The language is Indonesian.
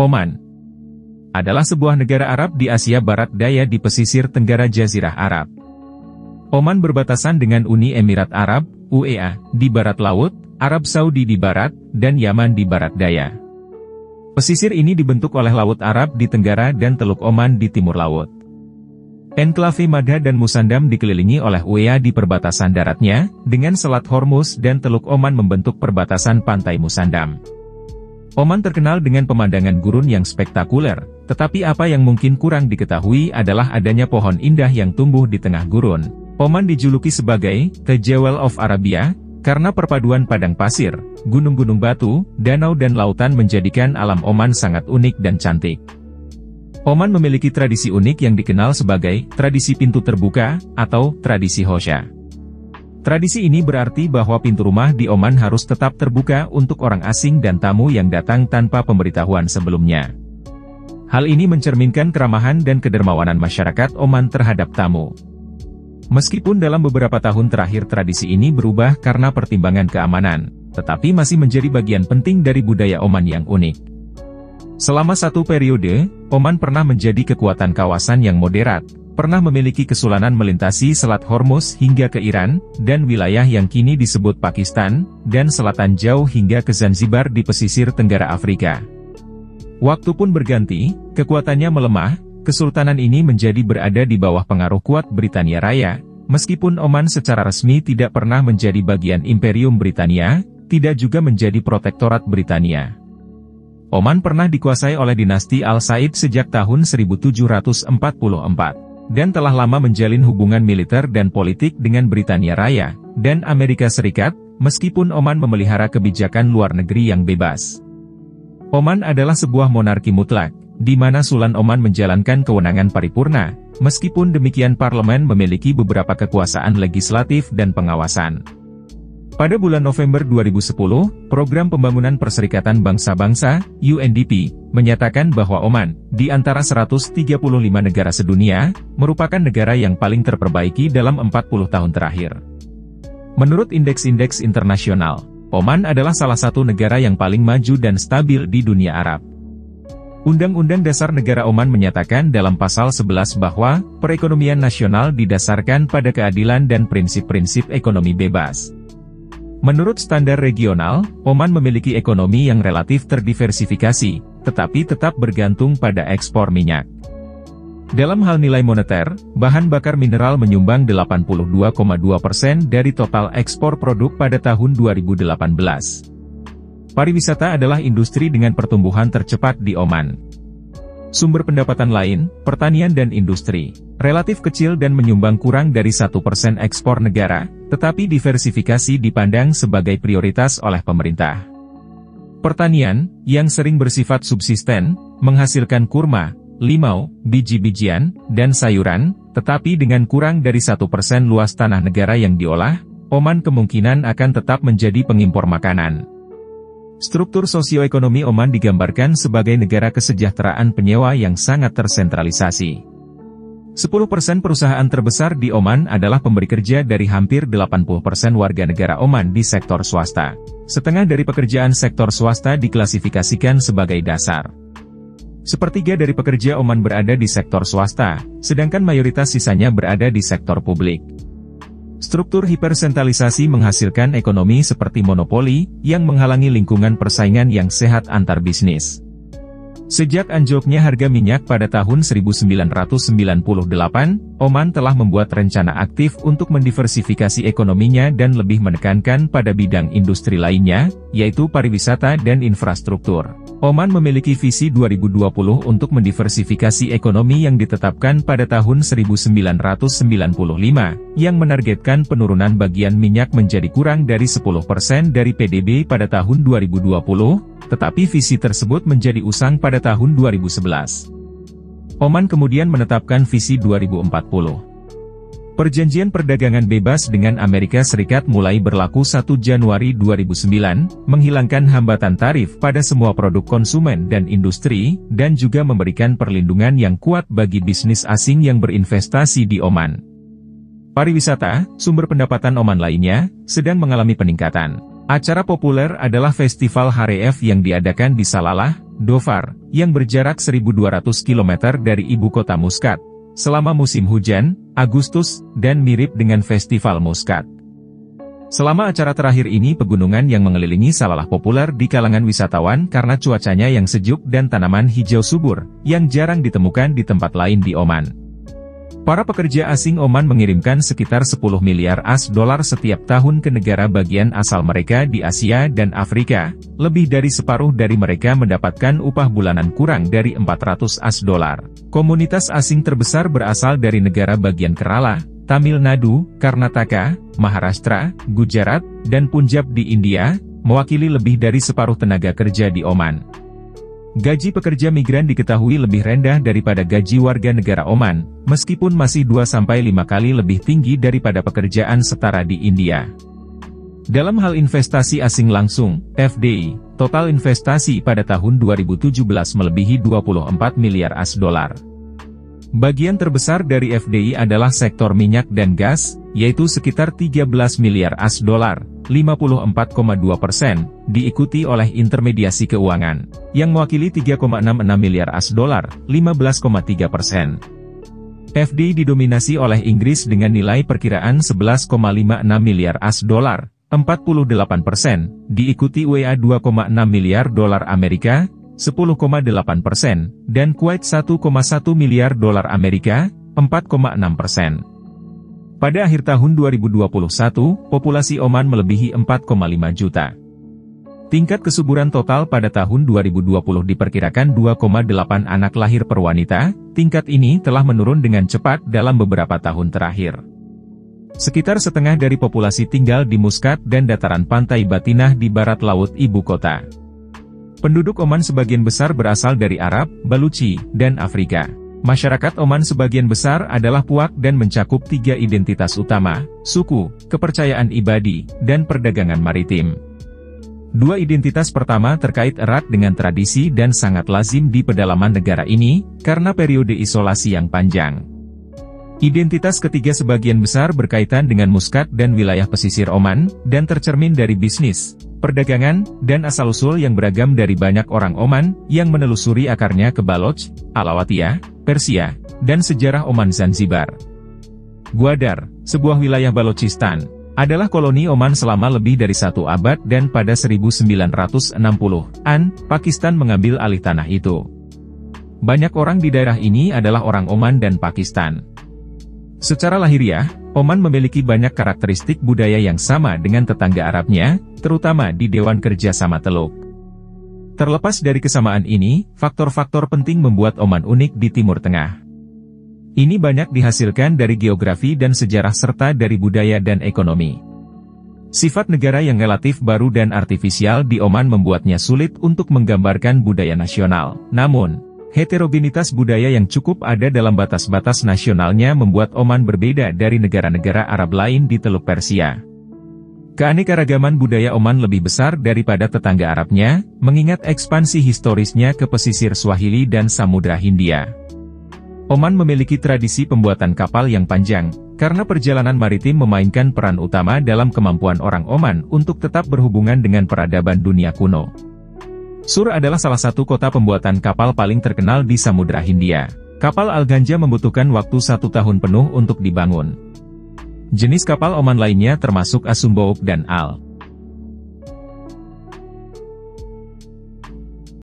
Oman adalah sebuah negara Arab di Asia Barat Daya di pesisir tenggara Jazirah Arab. Oman berbatasan dengan Uni Emirat Arab, UEA, di barat laut, Arab Saudi di barat, dan Yaman di barat daya. Pesisir ini dibentuk oleh Laut Arab di tenggara dan Teluk Oman di timur laut. Enklave Madha dan Musandam dikelilingi oleh UEA di perbatasan daratnya, dengan Selat Hormuz dan Teluk Oman membentuk perbatasan pantai Musandam. Oman terkenal dengan pemandangan gurun yang spektakuler, tetapi apa yang mungkin kurang diketahui adalah adanya pohon indah yang tumbuh di tengah gurun. Oman dijuluki sebagai The Jewel of Arabia, karena perpaduan padang pasir, gunung-gunung batu, danau dan lautan menjadikan alam Oman sangat unik dan cantik. Oman memiliki tradisi unik yang dikenal sebagai tradisi pintu terbuka, atau tradisi Hosha. Tradisi ini berarti bahwa pintu rumah di Oman harus tetap terbuka untuk orang asing dan tamu yang datang tanpa pemberitahuan sebelumnya. Hal ini mencerminkan keramahan dan kedermawanan masyarakat Oman terhadap tamu. Meskipun dalam beberapa tahun terakhir tradisi ini berubah karena pertimbangan keamanan, tetapi masih menjadi bagian penting dari budaya Oman yang unik. Selama satu periode, Oman pernah menjadi kekuatan kawasan yang moderat, pernah memiliki kesulanan melintasi Selat Hormuz hingga ke Iran, dan wilayah yang kini disebut Pakistan, dan selatan jauh hingga ke Zanzibar di pesisir tenggara Afrika. Waktu pun berganti, kekuatannya melemah. Kesultanan ini menjadi berada di bawah pengaruh kuat Britania Raya, meskipun Oman secara resmi tidak pernah menjadi bagian Imperium Britania, tidak juga menjadi protektorat Britania. Oman pernah dikuasai oleh dinasti Al Said sejak tahun 1744, dan telah lama menjalin hubungan militer dan politik dengan Britania Raya, dan Amerika Serikat, meskipun Oman memelihara kebijakan luar negeri yang bebas. Oman adalah sebuah monarki mutlak, di mana Sultan Oman menjalankan kewenangan paripurna, meskipun demikian parlemen memiliki beberapa kekuasaan legislatif dan pengawasan. Pada bulan November 2010, Program Pembangunan Perserikatan Bangsa-Bangsa, UNDP, menyatakan bahwa Oman, di antara 135 negara sedunia, merupakan negara yang paling terperbaiki dalam 40 tahun terakhir. Menurut indeks-indeks internasional, Oman adalah salah satu negara yang paling maju dan stabil di dunia Arab. Undang-Undang Dasar Negara Oman menyatakan dalam pasal 11 bahwa, perekonomian nasional didasarkan pada keadilan dan prinsip-prinsip ekonomi bebas. Menurut standar regional, Oman memiliki ekonomi yang relatif terdiversifikasi, tetapi tetap bergantung pada ekspor minyak. Dalam hal nilai moneter, bahan bakar mineral menyumbang 82,2% dari total ekspor produk pada tahun 2018. Pariwisata adalah industri dengan pertumbuhan tercepat di Oman. Sumber pendapatan lain, pertanian dan industri, relatif kecil dan menyumbang kurang dari 1% ekspor negara, tetapi diversifikasi dipandang sebagai prioritas oleh pemerintah. Pertanian, yang sering bersifat subsisten, menghasilkan kurma, limau, biji-bijian, dan sayuran, tetapi dengan kurang dari 1% luas tanah negara yang diolah, Oman kemungkinan akan tetap menjadi pengimpor makanan. Struktur sosioekonomi Oman digambarkan sebagai negara kesejahteraan penyewa yang sangat tersentralisasi. 10% perusahaan terbesar di Oman adalah pemberi kerja dari hampir 80% warga negara Oman di sektor swasta. Setengah dari pekerjaan sektor swasta diklasifikasikan sebagai dasar. Sepertiga dari pekerja Oman berada di sektor swasta, sedangkan mayoritas sisanya berada di sektor publik. Struktur hipersentralisasi menghasilkan ekonomi seperti monopoli, yang menghalangi lingkungan persaingan yang sehat antar bisnis. Sejak anjloknya harga minyak pada tahun 1998, Oman telah membuat rencana aktif untuk mendiversifikasi ekonominya dan lebih menekankan pada bidang industri lainnya, yaitu pariwisata dan infrastruktur. Oman memiliki visi 2020 untuk mendiversifikasi ekonomi yang ditetapkan pada tahun 1995, yang menargetkan penurunan bagian minyak menjadi kurang dari 10% dari PDB pada tahun 2020, tetapi visi tersebut menjadi usang pada tahun 2011. Oman kemudian menetapkan visi 2040. Perjanjian perdagangan bebas dengan Amerika Serikat mulai berlaku 1 Januari 2009, menghilangkan hambatan tarif pada semua produk konsumen dan industri, dan juga memberikan perlindungan yang kuat bagi bisnis asing yang berinvestasi di Oman. Pariwisata, sumber pendapatan Oman lainnya, sedang mengalami peningkatan. Acara populer adalah Festival Haref yang diadakan di Salalah, Dhofar, yang berjarak 1.200 km dari ibu kota Muscat, selama musim hujan, Agustus, dan mirip dengan Festival Muscat. Selama acara terakhir ini pegunungan yang mengelilingi Salalah populer di kalangan wisatawan karena cuacanya yang sejuk dan tanaman hijau subur, yang jarang ditemukan di tempat lain di Oman. Para pekerja asing Oman mengirimkan sekitar 10 miliar AS$ setiap tahun ke negara bagian asal mereka di Asia dan Afrika, lebih dari separuh dari mereka mendapatkan upah bulanan kurang dari 400 AS$. Komunitas asing terbesar berasal dari negara bagian Kerala, Tamil Nadu, Karnataka, Maharashtra, Gujarat, dan Punjab di India, mewakili lebih dari separuh tenaga kerja di Oman. Gaji pekerja migran diketahui lebih rendah daripada gaji warga negara Oman, meskipun masih 2-5 kali lebih tinggi daripada pekerjaan setara di India. Dalam hal investasi asing langsung, FDI, total investasi pada tahun 2017 melebihi 24 miliar AS$. Bagian terbesar dari FDI adalah sektor minyak dan gas, yaitu sekitar 13 miliar AS$, 54,2%, diikuti oleh intermediasi keuangan, yang mewakili 3,66 miliar AS$, 15,3%. FDI didominasi oleh Inggris dengan nilai perkiraan 11,56 miliar AS$, 48%, diikuti UEA 2,6 miliar dolar Amerika, 10,8%, dan Kuwait 1,1 miliar dolar Amerika, 4,6%. Pada akhir tahun 2021, populasi Oman melebihi 4,5 juta. Tingkat kesuburan total pada tahun 2020 diperkirakan 2,8 anak lahir per wanita, tingkat ini telah menurun dengan cepat dalam beberapa tahun terakhir. Sekitar setengah dari populasi tinggal di Muscat dan dataran pantai Batinah di barat laut ibu kota. Penduduk Oman sebagian besar berasal dari Arab, Baluchi, dan Afrika. Masyarakat Oman sebagian besar adalah Puak dan mencakup 3 identitas utama, suku, kepercayaan ibadi, dan perdagangan maritim. 2 identitas pertama terkait erat dengan tradisi dan sangat lazim di pedalaman negara ini, karena periode isolasi yang panjang. Identitas ketiga sebagian besar berkaitan dengan Muscat dan wilayah pesisir Oman, dan tercermin dari bisnis, perdagangan, dan asal-usul yang beragam dari banyak orang Oman, yang menelusuri akarnya ke Baloch, Alawatiyah, Persia, dan sejarah Oman Zanzibar. Gwadar, sebuah wilayah Balochistan, adalah koloni Oman selama lebih dari 1 abad dan pada 1960-an, Pakistan mengambil alih tanah itu. Banyak orang di daerah ini adalah orang Oman dan Pakistan. Secara lahiriah, Oman memiliki banyak karakteristik budaya yang sama dengan tetangga Arabnya, terutama di Dewan Kerja Sama Teluk. Terlepas dari kesamaan ini, faktor-faktor penting membuat Oman unik di Timur Tengah. Ini banyak dihasilkan dari geografi dan sejarah serta dari budaya dan ekonomi. Sifat negara yang relatif baru dan artifisial di Oman membuatnya sulit untuk menggambarkan budaya nasional. Namun, heterogenitas budaya yang cukup ada dalam batas-batas nasionalnya membuat Oman berbeda dari negara-negara Arab lain di Teluk Persia. Keanekaragaman budaya Oman lebih besar daripada tetangga Arabnya, mengingat ekspansi historisnya ke pesisir Swahili dan Samudra Hindia. Oman memiliki tradisi pembuatan kapal yang panjang, karena perjalanan maritim memainkan peran utama dalam kemampuan orang Oman untuk tetap berhubungan dengan peradaban dunia kuno. Sur adalah salah satu kota pembuatan kapal paling terkenal di Samudra Hindia. Kapal Al-Ganja membutuhkan waktu 1 tahun penuh untuk dibangun. Jenis kapal Oman lainnya termasuk Asumbouk dan Al.